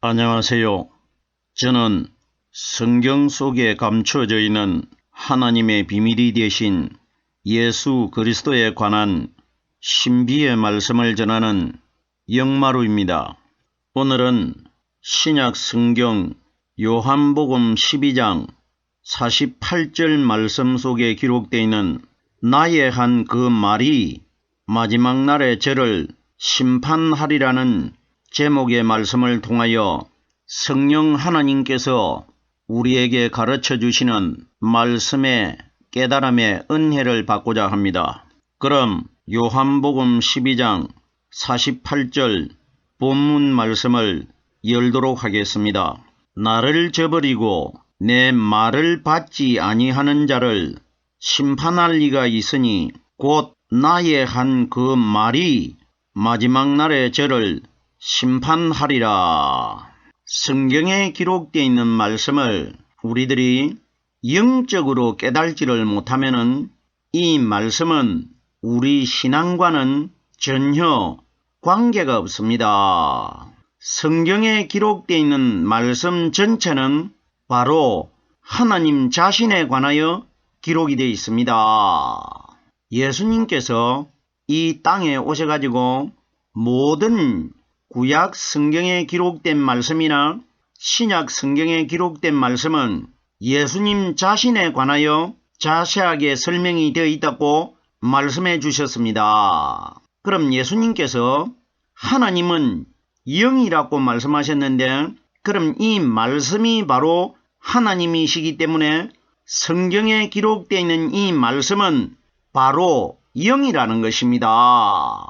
안녕하세요. 저는 성경 속에 감춰져 있는 하나님의 비밀이 되신 예수 그리스도에 관한 신비의 말씀을 전하는 영마루입니다. 오늘은 신약 성경 요한복음 12장 48절 말씀 속에 기록되어 있는 나의 한 그 말이 마지막 날에 저를 심판하리라는 제목의 말씀을 통하여 성령 하나님께서 우리에게 가르쳐 주시는 말씀의 깨달음의 은혜를 받고자 합니다. 그럼 요한복음 12장 48절 본문 말씀을 열도록 하겠습니다. 나를 저버리고 내 말을 받지 아니하는 자를 심판할 리가 있으니 곧 나의 한 그 말이 마지막 날에 저를 심판하리라. 성경에 기록되어 있는 말씀을 우리들이 영적으로 깨달지를 못하면 이 말씀은 우리 신앙과는 전혀 관계가 없습니다. 성경에 기록되어 있는 말씀 전체는 바로 하나님 자신에 관하여 기록이 되어 있습니다. 예수님께서 이 땅에 오셔가지고 모든 구약 성경에 기록된 말씀이나 신약 성경에 기록된 말씀은 예수님 자신에 관하여 자세하게 설명이 되어 있다고 말씀해 주셨습니다. 그럼 예수님께서 하나님은 영이라고 말씀하셨는데, 그럼 이 말씀이 바로 하나님이시기 때문에 성경에 기록되어 있는 이 말씀은 바로 영이라는 것입니다.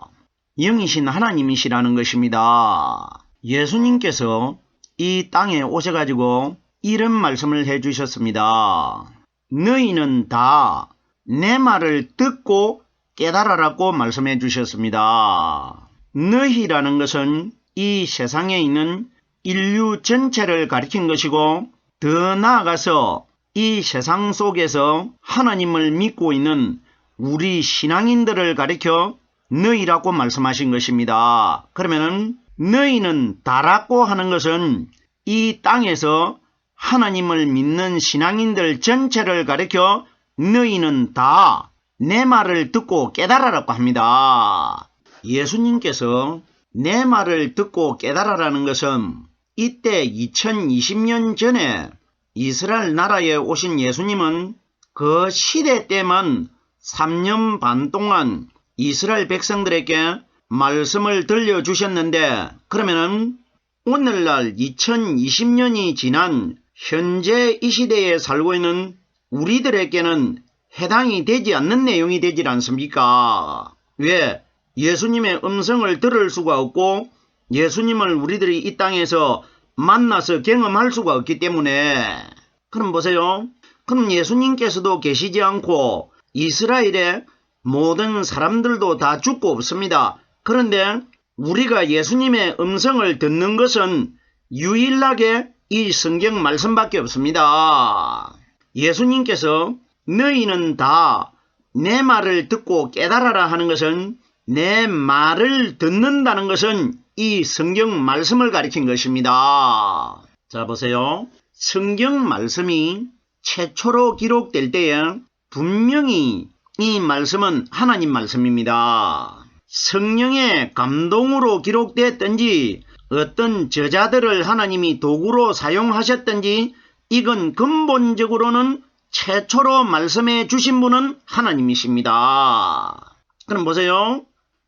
영이신 하나님이시라는 것입니다. 예수님께서 이 땅에 오셔가지고 이런 말씀을 해주셨습니다. 너희는 다 내 말을 듣고 깨달아라고 말씀해 주셨습니다. 너희라는 것은 이 세상에 있는 인류 전체를 가리킨 것이고, 더 나아가서 이 세상 속에서 하나님을 믿고 있는 우리 신앙인들을 가리켜 너희라고 말씀하신 것입니다. 그러면은 너희는 다라고 하는 것은 이 땅에서 하나님을 믿는 신앙인들 전체를 가리켜 너희는 다 내 말을 듣고 깨달아라고 합니다. 예수님께서 내 말을 듣고 깨달아라는 것은 이때 2020년 전에 이스라엘 나라에 오신 예수님은 그 시대 때만 3년 반 동안 이스라엘 백성들에게 말씀을 들려주셨는데, 그러면은 오늘날 2020년이 지난 현재 이 시대에 살고 있는 우리들에게는 해당이 되지 않는 내용이 되질 않습니까? 왜? 예수님의 음성을 들을 수가 없고 예수님을 우리들이 이 땅에서 만나서 경험할 수가 없기 때문에. 그럼 보세요. 그럼 예수님께서도 계시지 않고 이스라엘의 모든 사람들도 다 죽고 없습니다. 그런데 우리가 예수님의 음성을 듣는 것은 유일하게 이 성경 말씀밖에 없습니다. 예수님께서 너희는 다 내 말을 듣고 깨달아라 하는 것은, 내 말을 듣는다는 것은 이 성경 말씀을 가리킨 것입니다. 자, 보세요. 성경 말씀이 최초로 기록될 때에 분명히 이 말씀은 하나님 말씀입니다. 성령의 감동으로 기록됐든지 어떤 저자들을 하나님이 도구로 사용하셨든지 이건 근본적으로는 최초로 말씀해 주신 분은 하나님이십니다. 그럼 보세요.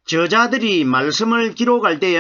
저자들이 말씀을 기록할 때에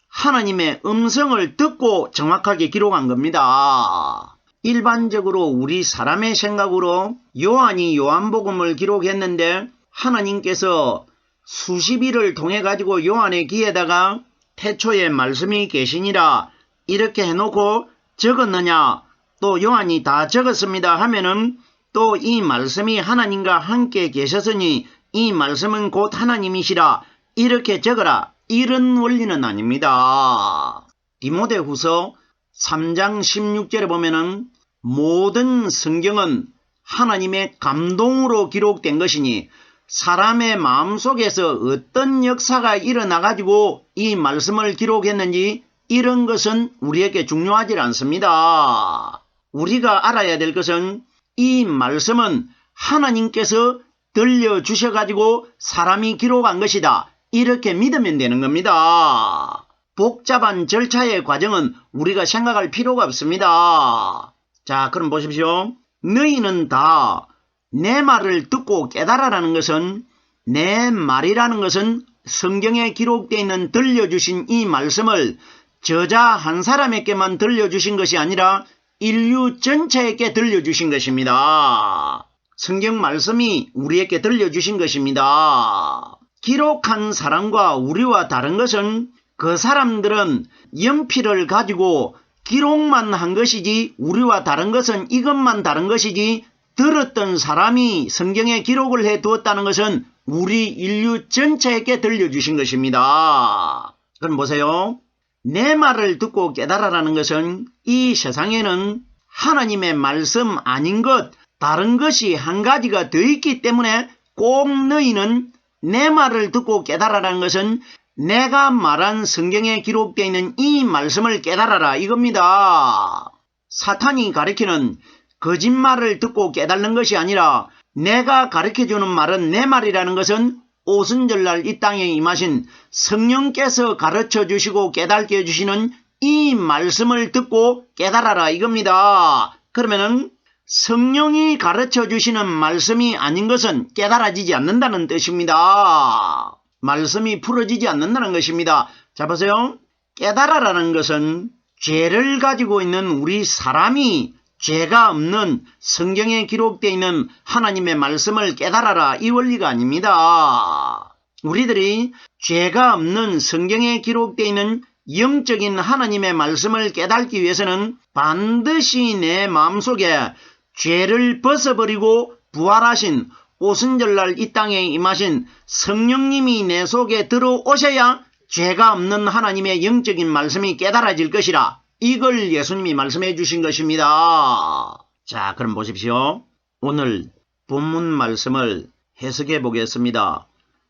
하나님의 음성을 듣고 정확하게 기록한 겁니다. 일반적으로 우리 사람의 생각으로 요한이 요한복음을 기록했는데 하나님께서 수십일을 통해 가지고 요한의 귀에다가 태초에 말씀이 계시니라 이렇게 해놓고 적었느냐, 또 요한이 다 적었습니다 하면은 또 이 말씀이 하나님과 함께 계셨으니 이 말씀은 곧 하나님이시라 이렇게 적어라, 이런 원리는 아닙니다. 디모데후서 3장 16절에 보면은 모든 성경은 하나님의 감동으로 기록된 것이니 사람의 마음속에서 어떤 역사가 일어나가지고 이 말씀을 기록했는지 이런 것은 우리에게 중요하지 않습니다. 우리가 알아야 될 것은 이 말씀은 하나님께서 들려주셔가지고 사람이 기록한 것이다. 이렇게 믿으면 되는 겁니다. 복잡한 절차의 과정은 우리가 생각할 필요가 없습니다. 자, 그럼 보십시오. 너희는 다 내 말을 듣고 깨달아라는 것은, 내 말이라는 것은 성경에 기록되어 있는 들려주신 이 말씀을 저자 한 사람에게만 들려주신 것이 아니라 인류 전체에게 들려주신 것입니다. 성경 말씀이 우리에게 들려주신 것입니다. 기록한 사람과 우리와 다른 것은 그 사람들은 연필을 가지고 기록만 한 것이지, 우리와 다른 것은 이것만 다른 것이지, 들었던 사람이 성경에 기록을 해 두었다는 것은 우리 인류 전체에게 들려주신 것입니다. 그럼 보세요. 내 말을 듣고 깨달아라는 것은 이 세상에는 하나님의 말씀 아닌 것, 다른 것이 한 가지가 더 있기 때문에 꼭 너희는 내 말을 듣고 깨달아라는 것은 내가 말한 성경에 기록되어 있는 이 말씀을 깨달아라 이겁니다. 사탄이 가르치는 거짓말을 듣고 깨닫는 것이 아니라 내가 가르쳐주는 말은 내 말이라는 것은 오순절날 이 땅에 임하신 성령께서 가르쳐주시고 깨닫게 해주시는 이 말씀을 듣고 깨달아라 이겁니다. 그러면은 성령이 가르쳐주시는 말씀이 아닌 것은 깨달아지지 않는다는 뜻입니다. 말씀이 풀어지지 않는다는 것입니다. 자, 보세요. 깨달아라는 것은 죄를 가지고 있는 우리 사람이 죄가 없는 성경에 기록되어 있는 하나님의 말씀을 깨달아라 이 원리가 아닙니다. 우리들이 죄가 없는 성경에 기록되어 있는 영적인 하나님의 말씀을 깨닫기 위해서는 반드시 내 마음속에 죄를 벗어버리고 부활하신 오순절날 이 땅에 임하신 성령님이 내 속에 들어오셔야 죄가 없는 하나님의 영적인 말씀이 깨달아질 것이라. 이걸 예수님이 말씀해 주신 것입니다. 자, 그럼 보십시오. 오늘 본문 말씀을 해석해 보겠습니다.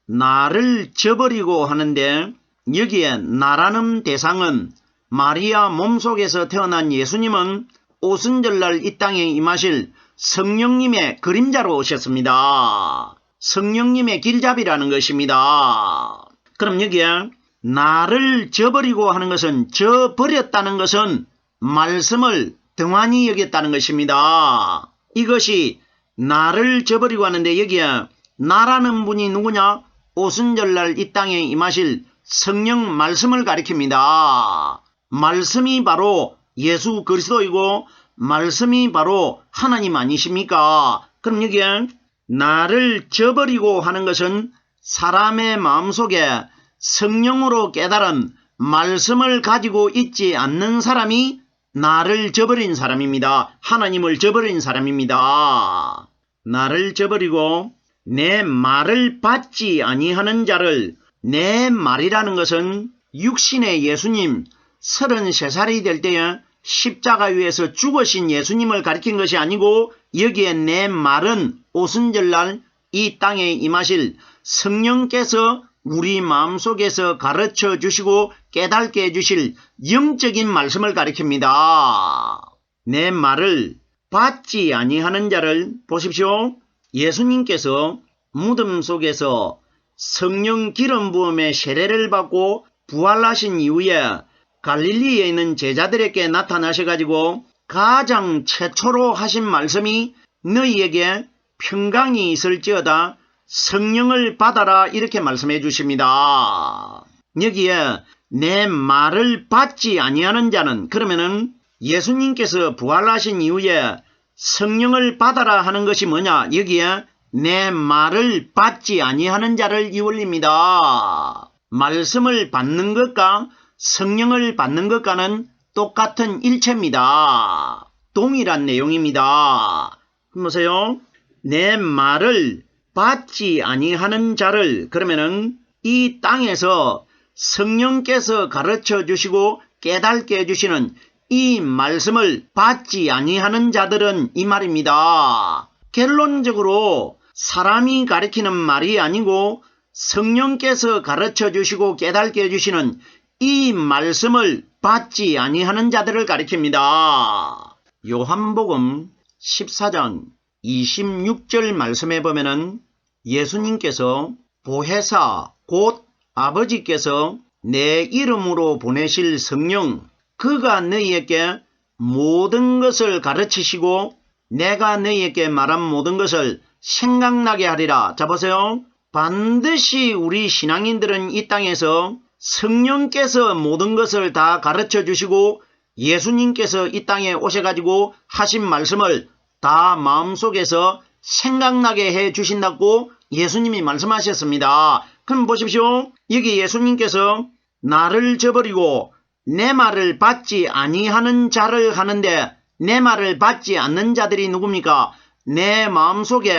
나를 저버리고 하는데 여기에 나라는 대상은 마리아 몸속에서 태어난 예수님은 오순절날 이 땅에 임하실 성령님의 그림자로 오셨습니다. 성령님의 길잡이라는 것입니다. 그럼 여기에 나를 저버리고 하는 것은, 저버렸다는 것은 말씀을 등한히 여겼다는 것입니다. 이것이 나를 저버리고 하는데 여기에 나라는 분이 누구냐? 오순절날 이 땅에 임하실 성령 말씀을 가리킵니다. 말씀이 바로 예수 그리스도이고 말씀이 바로 하나님 아니십니까? 그럼 여기에 나를 저버리고 하는 것은 사람의 마음속에 성령으로 깨달은 말씀을 가지고 있지 않는 사람이 나를 저버린 사람입니다. 하나님을 저버린 사람입니다. 나를 저버리고 내 말을 받지 아니하는 자를, 내 말이라는 것은 육신의 예수님 33살이 될 때에 십자가 위에서 죽으신 예수님을 가리킨 것이 아니고 여기에 내 말은 오순절날 이 땅에 임하실 성령께서 우리 마음속에서 가르쳐 주시고 깨닫게 해주실 영적인 말씀을 가리킵니다. 내 말을 받지 아니하는 자를 보십시오. 예수님께서 무덤 속에서 성령 기름 부음의 세례를 받고 부활하신 이후에 갈릴리에 있는 제자들에게 나타나셔가지고 가장 최초로 하신 말씀이 너희에게 평강이 있을지어다 성령을 받아라 이렇게 말씀해 주십니다. 여기에 내 말을 받지 아니하는 자는, 그러면은 예수님께서 부활하신 이후에 성령을 받아라 하는 것이 뭐냐? 여기에 내 말을 받지 아니하는 자를 이올립니다. 말씀을 받는 것과 성령을 받는 것과는 똑같은 일체입니다. 동일한 내용입니다. 보세요. 내 말을 받지 아니하는 자를, 그러면은 이 땅에서 성령께서 가르쳐 주시고 깨닫게 해주시는 이 말씀을 받지 아니하는 자들은 이 말입니다. 결론적으로 사람이 가르치는 말이 아니고 성령께서 가르쳐 주시고 깨닫게 해주시는 이 말씀을 받지 아니하는 자들을 가리킵니다. 요한복음 14장 26절 말씀에 보면은 예수님께서 보혜사 곧 아버지께서 내 이름으로 보내실 성령 그가 너희에게 모든 것을 가르치시고 내가 너희에게 말한 모든 것을 생각나게 하리라. 자 보세요. 반드시 우리 신앙인들은 이 땅에서 성령께서 모든 것을 다 가르쳐 주시고 예수님께서 이 땅에 오셔가지고 하신 말씀을 다 마음속에서 생각나게 해 주신다고 예수님이 말씀하셨습니다. 그럼 보십시오. 여기 예수님께서 나를 저버리고 내 말을 받지 아니하는 자를 하는데 내 말을 받지 않는 자들이 누굽니까? 내 마음속에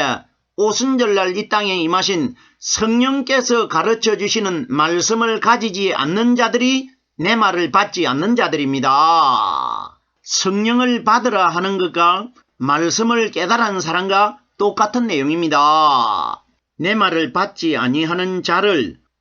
오순절날 이 땅에 임하신 성령께서 가르쳐 주시는 말씀을 가지지 않는 자들이 내 말을 받지 않는 자들입니다. 성령을 받으라 하는 것과 말씀을 깨달은 사람과 똑같은 내용입니다. 내 말을 받지 아니하는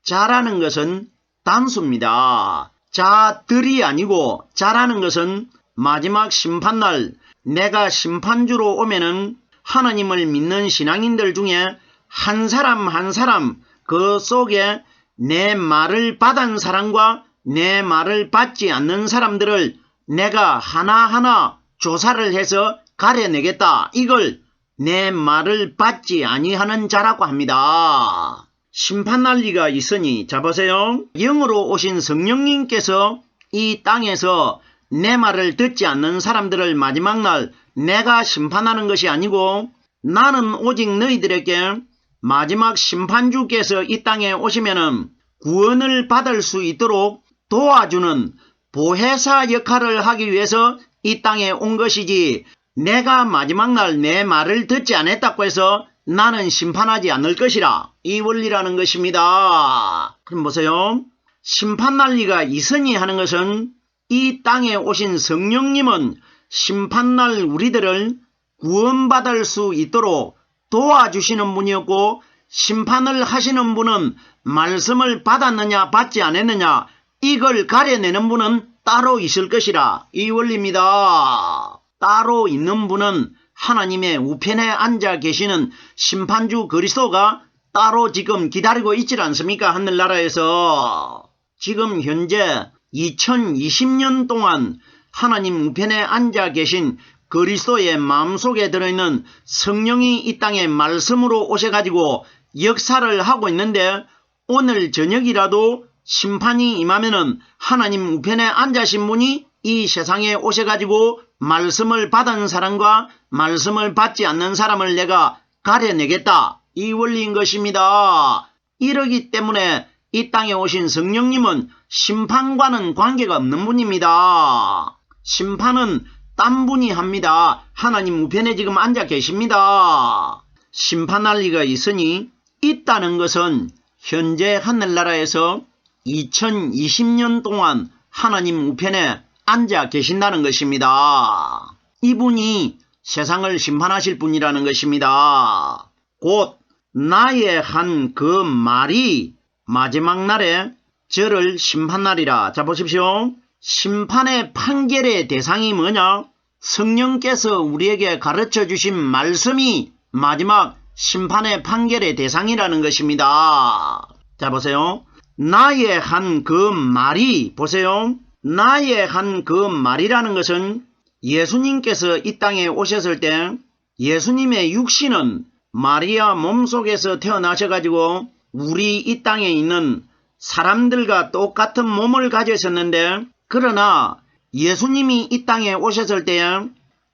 자라는 것은 단수입니다. 자들이 아니고 자라는 것은 마지막 심판날 내가 심판주로 오면은 하나님을 믿는 신앙인들 중에 한 사람 한 사람 그 속에 내 말을 받은 사람과 내 말을 받지 않는 사람들을 내가 하나하나 조사를 해서 가려내겠다. 이걸 내 말을 받지 아니하는 자라고 합니다. 심판날리가 있으니 자 보세요. 영으로 오신 성령님께서 이 땅에서 내 말을 듣지 않는 사람들을 마지막 날 내가 심판하는 것이 아니고 나는 오직 너희들에게 마지막 심판주께서 이 땅에 오시면은 구원을 받을 수 있도록 도와주는 보혜사 역할을 하기 위해서 이 땅에 온 것이지 내가 마지막 날 내 말을 듣지 않았다고 해서 나는 심판하지 않을 것이라. 이 원리라는 것입니다. 그럼 보세요. 심판날리가 있으니 하는 것은 이 땅에 오신 성령님은 심판날 우리들을 구원받을 수 있도록 도와주시는 분이었고 심판을 하시는 분은 말씀을 받았느냐 받지 않았느냐 이걸 가려내는 분은 따로 있을 것이라. 이 원리입니다. 따로 있는 분은 하나님의 우편에 앉아 계시는 심판주 그리스도가 따로 지금 기다리고 있지 않습니까? 하늘나라에서. 지금 현재 2020년 동안 하나님 우편에 앉아 계신 그리스도의 마음속에 들어있는 성령이 이 땅에 말씀으로 오셔가지고 역사를 하고 있는데 오늘 저녁이라도 심판이 임하면은 하나님 우편에 앉으신 분이 이 세상에 오셔가지고 말씀을 받은 사람과 말씀을 받지 않는 사람을 내가 가려내겠다. 이 원리인 것입니다. 이러기 때문에 이 땅에 오신 성령님은 심판과는 관계가 없는 분입니다. 심판은 딴 분이 합니다. 하나님 우편에 지금 앉아 계십니다. 심판할 리가 있으니 있다는 것은 현재 하늘나라에서 2020년 동안 하나님 우편에 앉아 계신다는 것입니다. 이분이 세상을 심판하실 분이라는 것입니다. 곧 나의 한 그 말이 마지막 날에 저를 심판하리라. 자 보십시오. 심판의 판결의 대상이 뭐냐? 성령께서 우리에게 가르쳐 주신 말씀이 마지막 심판의 판결의 대상이라는 것입니다. 자 보세요. 나의 한 그 말이 보세요. 나의 한 그 말이라는 것은 예수님께서 이 땅에 오셨을 때 예수님의 육신은 마리아 몸속에서 태어나셔가지고 우리 이 땅에 있는 사람들과 똑같은 몸을 가졌었는데 그러나 예수님이 이 땅에 오셨을 때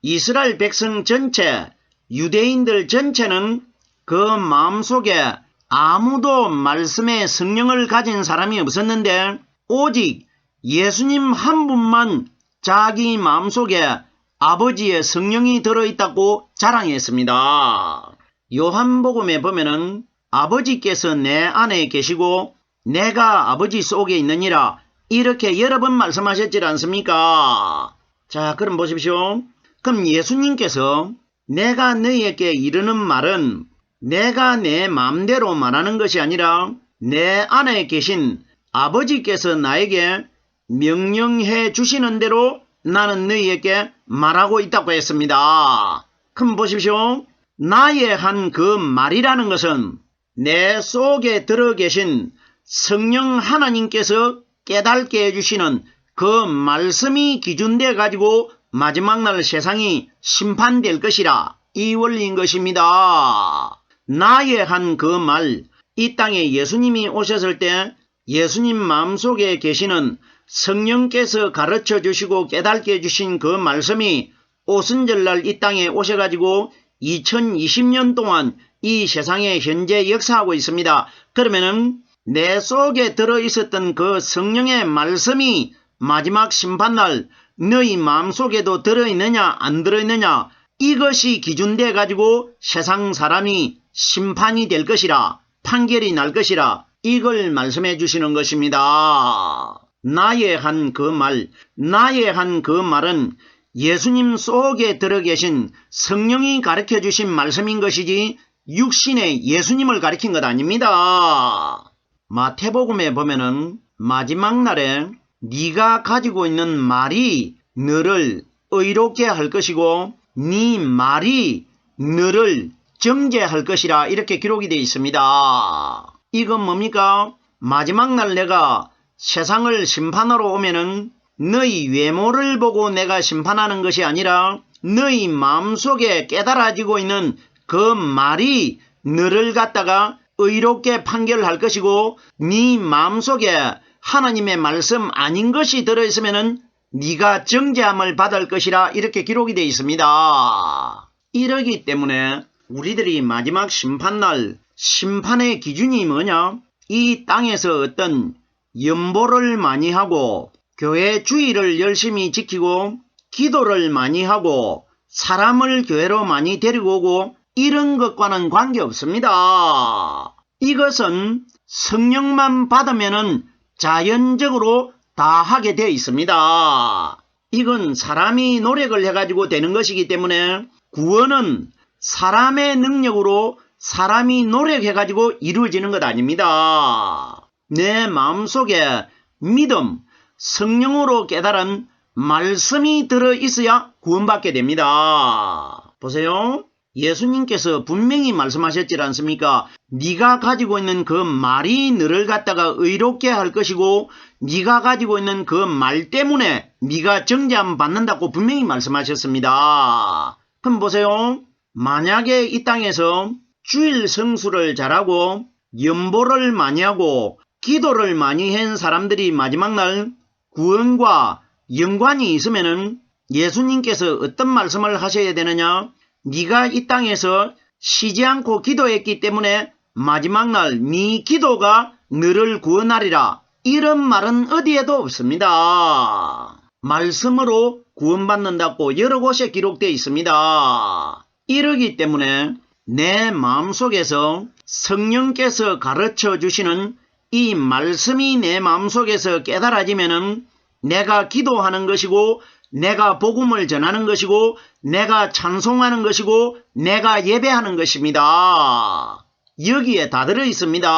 이스라엘 백성 전체, 유대인들 전체는 그 마음속에 아무도 말씀의 성령을 가진 사람이 없었는데 오직 예수님 한 분만 자기 마음속에 아버지의 성령이 들어있다고 자랑했습니다. 요한복음에 보면은 아버지께서 내 안에 계시고 내가 아버지 속에 있느니라 이렇게 여러 번 말씀하셨지 않습니까? 자 그럼 보십시오. 그럼 예수님께서 내가 너희에게 이르는 말은 내가 내 마음대로 말하는 것이 아니라 내 안에 계신 아버지께서 나에게 명령해 주시는 대로 나는 너희에게 말하고 있다고 했습니다. 그럼 보십시오. 나의 한 그 말이라는 것은 내 속에 들어 계신 성령 하나님께서 깨닫게 해주시는 그 말씀이 기준돼 가지고 마지막 날 세상이 심판될 것이라 이 원리인 것입니다. 나의 한 그 말, 이 땅에 예수님이 오셨을 때 예수님 마음속에 계시는 성령께서 가르쳐 주시고 깨닫게 해주신 그 말씀이 오순절날 이 땅에 오셔가지고 2020년 동안 이 세상에 현재 역사하고 있습니다. 그러면은 내 속에 들어있었던 그 성령의 말씀이 마지막 심판날 너희 마음속에도 들어있느냐 안 들어있느냐 이것이 기준돼 가지고 세상 사람이 심판이 될 것이라 판결이 날 것이라 이걸 말씀해 주시는 것입니다. 나의 한 그 말, 나의 한 그 말은 예수님 속에 들어 계신 성령이 가르쳐 주신 말씀인 것이지 육신의 예수님을 가리킨 것 아닙니다. 마태복음에 보면은 마지막 날에 네가 가지고 있는 말이 너를 의롭게 할 것이고 네 말이 너를 정죄할 것이라 이렇게 기록이 되어 있습니다. 이건 뭡니까? 마지막 날 내가 세상을 심판하러 오면은 너희 외모를 보고 내가 심판하는 것이 아니라 너희 마음속에 깨달아지고 있는 그 말이 너를 갖다가 의롭게 판결할 것이고 네 마음속에 하나님의 말씀 아닌 것이 들어있으면은 네가 정죄함을 받을 것이라 이렇게 기록이 되어 있습니다. 이러기 때문에 우리들이 마지막 심판날 심판의 기준이 뭐냐? 이 땅에서 어떤 연보를 많이 하고 교회 주의를 열심히 지키고 기도를 많이 하고 사람을 교회로 많이 데리고 오고 이런 것과는 관계없습니다. 이것은 성령만 받으면은 자연적으로 다 하게 되어 있습니다. 이건 사람이 노력을 해가지고 되는 것이기 때문에 구원은 사람의 능력으로 사람이 노력해가지고 이루어지는 것 아닙니다. 내 마음속에 믿음, 성령으로 깨달은 말씀이 들어있어야 구원받게 됩니다. 보세요. 예수님께서 분명히 말씀하셨지 않습니까? 네가 가지고 있는 그 말이 너를 갖다가 의롭게 할 것이고 네가 가지고 있는 그 말 때문에 네가 정죄함 받는다고 분명히 말씀하셨습니다. 그럼 보세요. 만약에 이 땅에서 주일 성수를 잘하고 연보를 많이 하고 기도를 많이 한 사람들이 마지막 날 구원과 연관이 있으면은 예수님께서 어떤 말씀을 하셔야 되느냐? 네가 이 땅에서 쉬지 않고 기도했기 때문에 마지막 날 네 기도가 너를 구원하리라. 이런 말은 어디에도 없습니다. 말씀으로 구원받는다고 여러 곳에 기록되어 있습니다. 이러기 때문에 내 마음속에서 성령께서 가르쳐 주시는 이 말씀이 내 마음속에서 깨달아지면은 내가 기도하는 것이고 내가 복음을 전하는 것이고 내가 찬송하는 것이고 내가 예배하는 것입니다. 여기에 다 들어 있습니다.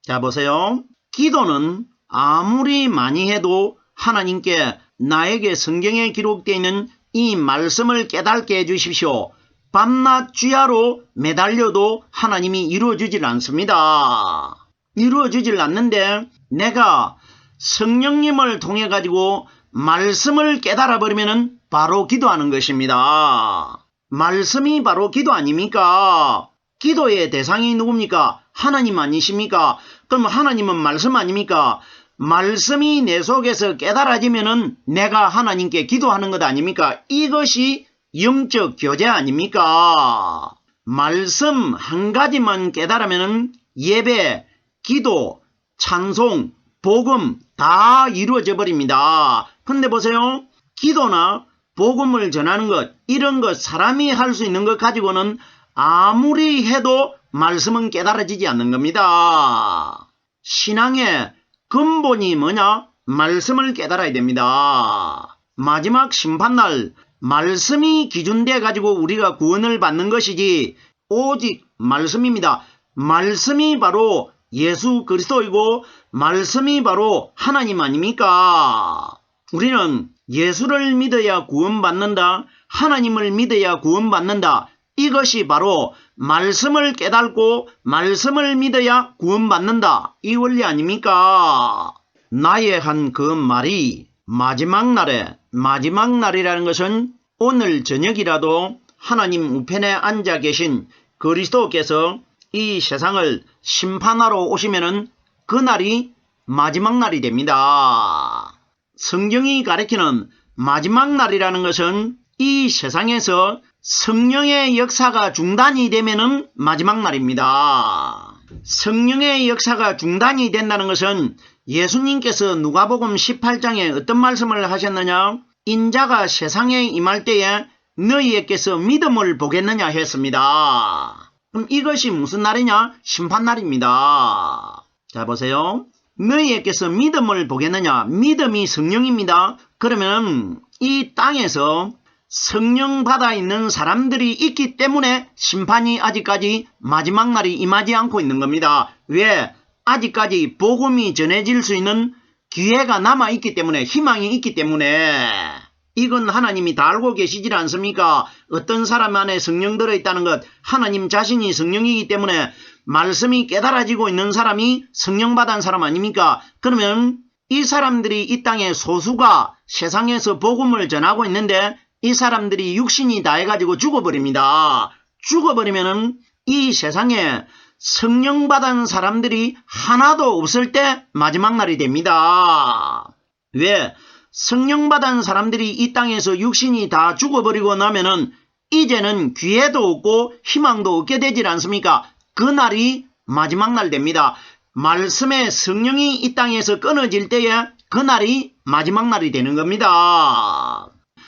자 보세요. 기도는 아무리 많이 해도 하나님께 나에게 성경에 기록되어 있는 이 말씀을 깨닫게 해주십시오. 밤낮 주야로 매달려도 하나님이 이루어주질 않습니다. 이루어주질 않는데 내가 성령님을 통해 가지고 말씀을 깨달아 버리면 바로 기도하는 것입니다. 말씀이 바로 기도 아닙니까? 기도의 대상이 누굽니까? 하나님 아니십니까? 그럼 하나님은 말씀 아닙니까? 말씀이 내 속에서 깨달아지면은 내가 하나님께 기도하는 것 아닙니까? 이것이 영적 교제 아닙니까? 말씀 한 가지만 깨달으면은 예배, 기도, 찬송, 복음 다 이루어져 버립니다. 근데 보세요. 기도나 복음을 전하는 것, 이런 것 사람이 할 수 있는 것 가지고는 아무리 해도 말씀은 깨달아지지 않는 겁니다. 신앙의 근본이 뭐냐? 말씀을 깨달아야 됩니다. 마지막 심판날 말씀이 기준돼 가지고 우리가 구원을 받는 것이지 오직 말씀입니다. 말씀이 바로 예수 그리스도이고 말씀이 바로 하나님 아닙니까? 우리는 예수를 믿어야 구원받는다, 하나님을 믿어야 구원받는다. 이것이 바로 말씀을 깨닫고 말씀을 믿어야 구원받는다. 이 원리 아닙니까? 나의 한 그 말이 마지막 날이라는 것은 오늘 저녁이라도 하나님 우편에 앉아 계신 그리스도께서 이 세상을 심판하러 오시면은 그날이 마지막 날이 됩니다. 성경이 가리키는 마지막 날이라는 것은 이 세상에서 성령의 역사가 중단이 되면은 마지막 날입니다. 성령의 역사가 중단이 된다는 것은 예수님께서 누가복음 18장에 어떤 말씀을 하셨느냐? 인자가 세상에 임할 때에 너희에게서 믿음을 보겠느냐 했습니다. 그럼 이것이 무슨 날이냐? 심판날입니다. 자 보세요. 너희에게서 믿음을 보겠느냐? 믿음이 성령입니다. 그러면 이 땅에서 성령 받아 있는 사람들이 있기 때문에 심판이 아직까지 마지막 날이 임하지 않고 있는 겁니다. 왜? 아직까지 복음이 전해질 수 있는 기회가 남아있기 때문에, 희망이 있기 때문에. 이건 하나님이 다 알고 계시질 않습니까? 어떤 사람 안에 성령 들어있다는 것, 하나님 자신이 성령이기 때문에 말씀이 깨달아지고 있는 사람이 성령 받은 사람 아닙니까? 그러면 이 사람들이 이 땅의 소수가 세상에서 복음을 전하고 있는데 이 사람들이 육신이 다 해가지고 죽어버립니다. 죽어버리면은 이 세상에 성령 받은 사람들이 하나도 없을 때 마지막 날이 됩니다. 왜? 성령 받은 사람들이 이 땅에서 육신이 다 죽어버리고 나면은 이제는 기회도 없고 희망도 없게 되질 않습니까? 그날이 마지막 날 됩니다. 말씀의 성령이 이 땅에서 끊어질 때에 그날이 마지막 날이 되는 겁니다.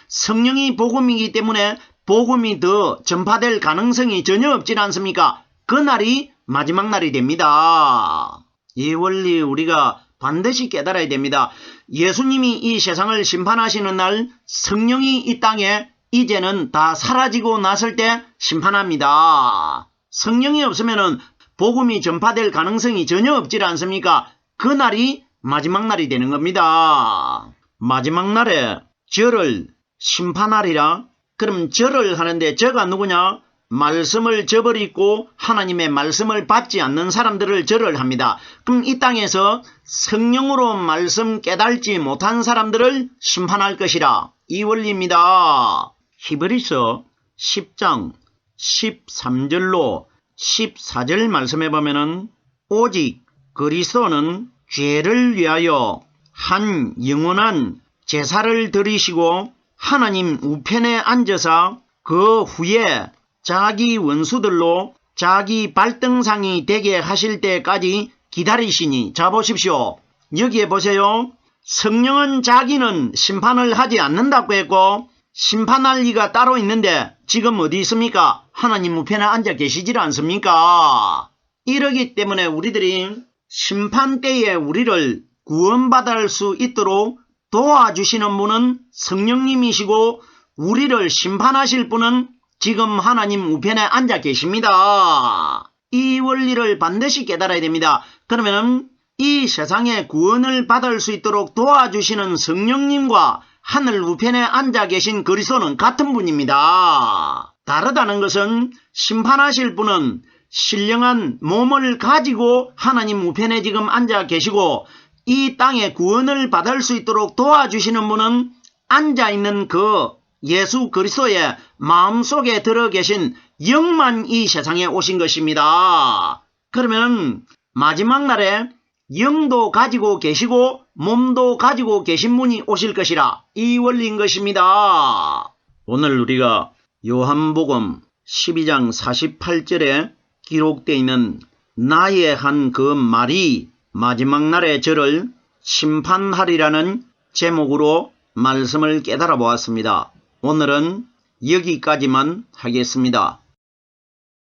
성령이 복음이기 때문에 복음이 더 전파될 가능성이 전혀 없지 않습니까? 그날이 마지막 날이 됩니다. 이 원리 우리가 반드시 깨달아야 됩니다. 예수님이 이 세상을 심판하시는 날 성령이 이 땅에 이제는 다 사라지고 났을 때 심판합니다. 성령이 없으면 복음이 전파될 가능성이 전혀 없지 않습니까? 그날이 마지막 날이 되는 겁니다. 마지막 날에 저를 심판하리라. 그럼 저를 하는데 저가 누구냐? 말씀을 저버리고 하나님의 말씀을 받지 않는 사람들을 절을 합니다. 그럼 이 땅에서 성령으로 말씀 깨달지 못한 사람들을 심판할 것이라. 이 원리입니다. 히브리서 10장 13절로 14절 말씀해 보면은 오직 그리스도는 죄를 위하여 한 영원한 제사를 드리시고 하나님 우편에 앉아서 그 후에 자기 원수들로 자기 발등상이 되게 하실 때까지 기다리시니. 자 보십시오. 여기에 보세요. 성령은 자기는 심판을 하지 않는다고 했고 심판할 리가 따로 있는데 지금 어디 있습니까? 하나님 우편에 앉아 계시질 않습니까? 이러기 때문에 우리들이 심판 때에 우리를 구원받을 수 있도록 도와주시는 분은 성령님이시고 우리를 심판하실 분은 지금 하나님 우편에 앉아 계십니다. 이 원리를 반드시 깨달아야 됩니다. 그러면 이 세상에 구원을 받을 수 있도록 도와주시는 성령님과 하늘 우편에 앉아 계신 그리스도는 같은 분입니다. 다르다는 것은 심판하실 분은 신령한 몸을 가지고 하나님 우편에 지금 앉아 계시고 이 땅에 구원을 받을 수 있도록 도와주시는 분은 앉아있는 그 예수 그리스도의 마음속에 들어 계신 영만 이 세상에 오신 것입니다. 그러면 마지막 날에 영도 가지고 계시고 몸도 가지고 계신 분이 오실 것이라. 이 원리인 것입니다. 오늘 우리가 요한복음 12장 48절에 기록되어 있는 나의 한 그 말이 마지막 날에 저를 심판하리라는 제목으로 말씀을 깨달아 보았습니다. 오늘은 여기까지만 하겠습니다.